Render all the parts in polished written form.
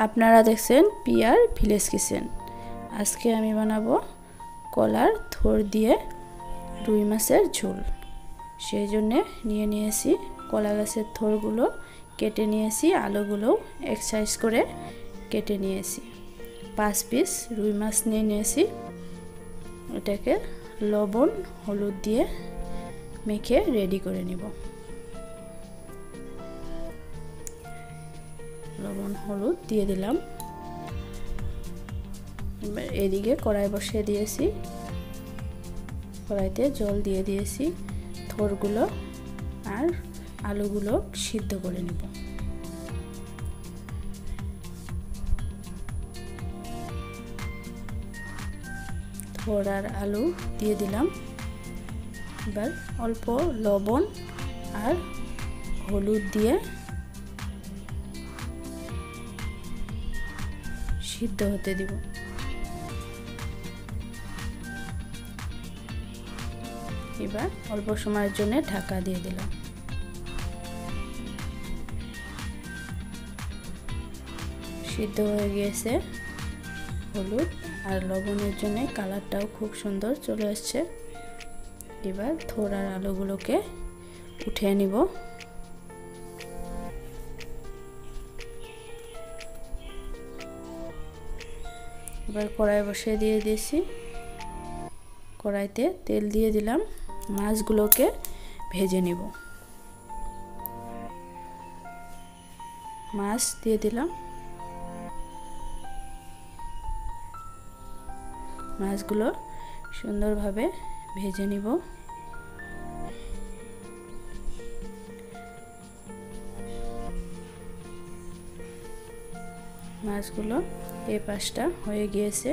আপনারা দেখছেন peer village kitchen. আজকে আমি বানাবো কলার থোড় দিয়ে রুই মাছের ঝোল। সেই জন্যে নিয়েছি কলা গাছের থোড়গুলো কেটে নিয়েছি, আলুগুলোও এক সাইজ করে কেটে নিয়েছি। 5 পিস রুই মাছ নিয়েছি। এটাকে লবণ হলুদ দিয়ে মেখে রেডি করে নিব। লবণ হলুদ দিয়ে দিলাম। এদিকে কড়াই বসিয়ে দিয়েছি, কড়াইতে জল দিয়ে দিয়েছি। থোড়গুলো আর আলুগুলো সিদ্ধ করে নিব। থোড় আর আলু দিয়ে দিলাম। এবার অল্প লবণ আর হলুদ দিয়ে সিদ্ধ হতে দিব। এবার অল্প সময়ের জন্য ঢাকা দিয়ে দিলাম। সিদ্ধ হয়ে গিয়েছে। হলুদ আর লবণের জন্য কালারটাও খুব সুন্দর চলে আসছে। এবার থোড় আর আলুগুলোকে উঠিয়ে নিব। এবার কড়াই বসিয়ে দিয়ে দিয়েছি। কড়াইতে তেল দিয়ে দিলাম। মাছগুলোকে ভেজে নিব। মাছ দিয়ে দিলাম। মাছগুলো সুন্দরভাবে ভেজে নিব। মাছগুলো এই পাশটা হয়ে গিয়েছে,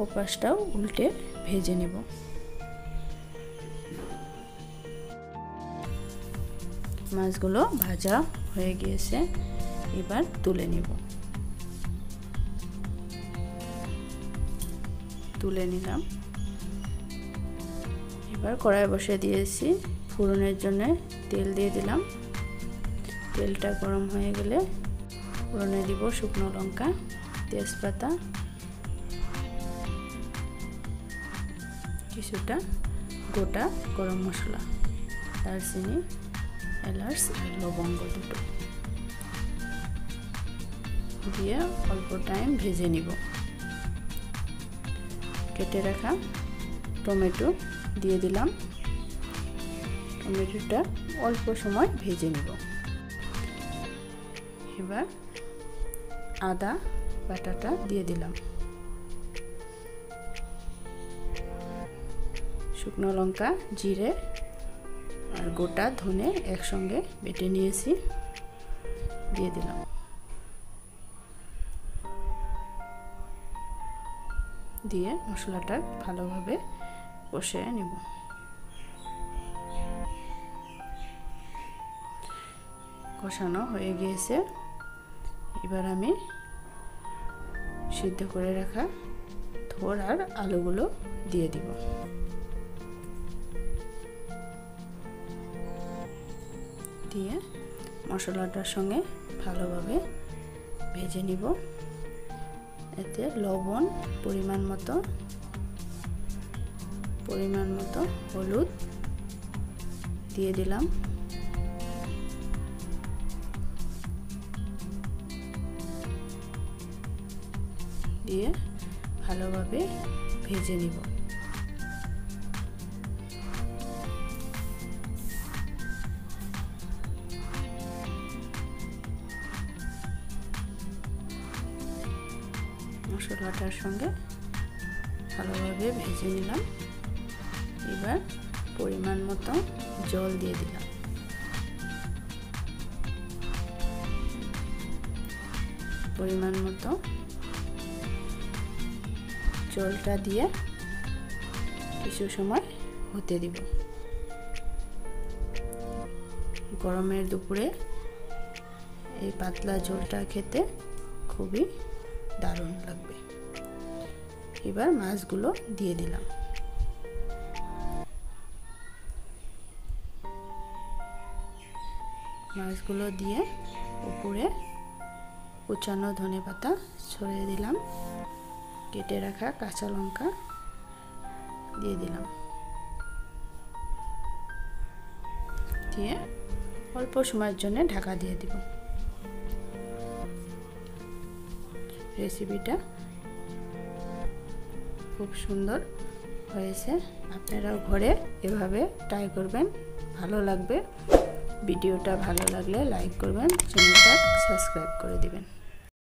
ও পাশটাও উল্টে ভেজে নিব। মাছগুলো ভাজা হয়ে গিয়েছে, এবার তুলে নিব। তুলে নিলাম। এবার কড়াই বসিয়ে দিয়েছি। ফোড়নের জন্য তেল দিয়ে দিলাম। তেলটা গরম হয়ে গেলে ফোড়নে দিব শুকনো লঙ্কা, তেজপাতা, কিছুটা গোটা গরম মশলা, দারচিনি, এলাচ আর লবঙ্গ দুটো দিয়ে অল্প টাইম ভেজে নিব। কেটে রাখা টমেটো দিয়ে দিলাম। টমেটোটা অল্প সময় ভেজে নিব। এবার আদা বাটাটা দিয়ে দিলাম। শুকনো লঙ্কা, জিরে আর গোটা ধনে একসঙ্গে বেটে নিয়েছি, দিয়ে দিলাম। দিয়ে মশলাটা ভালোভাবে কষিয়ে নেব। কষানো হয়ে গিয়েছে। এবার আমি সিদ্ধ করে রাখা থোড় আর আলুগুলো দিয়ে দিব। দিয়ে মশলাটার সঙ্গে ভালোভাবে ভেজে নিব। এতে লবণ পরিমাণ মতো হলুদ দিয়ে দিলাম। দিয়ে ভালোভাবে ভেজে নিব। মশলাটার সঙ্গে ভালোভাবে ভেজে নিলাম। এবার পরিমাণ মতো জল দিয়ে দিলাম। পরিমাণ মতো জলটা দিয়ে কিছু সময় হতে দিব। গরমের দুপুরে এই পাতলা ঝোলটা খেতে খুবই দারুণ লাগবে। এবার মাছগুলো দিয়ে দিলাম। মাছগুলো দিয়ে উপরে কুচানো ধনেপাতা ছড়িয়ে দিলাম, কেটে রাখা কাঁচা লঙ্কা দিয়ে দিলাম, দিয়ে অল্প সময়ের জন্য ঢাকা দিয়ে দিব। রেসিপিটা খুব সুন্দর হয়েছে, আপনারাও ঘরে এভাবে ট্রাই করবেন, ভালো লাগবে। ভিডিওটা ভালো লাগলে লাইক করবেন, চ্যানেলটা সাবস্ক্রাইব করে দিবেন।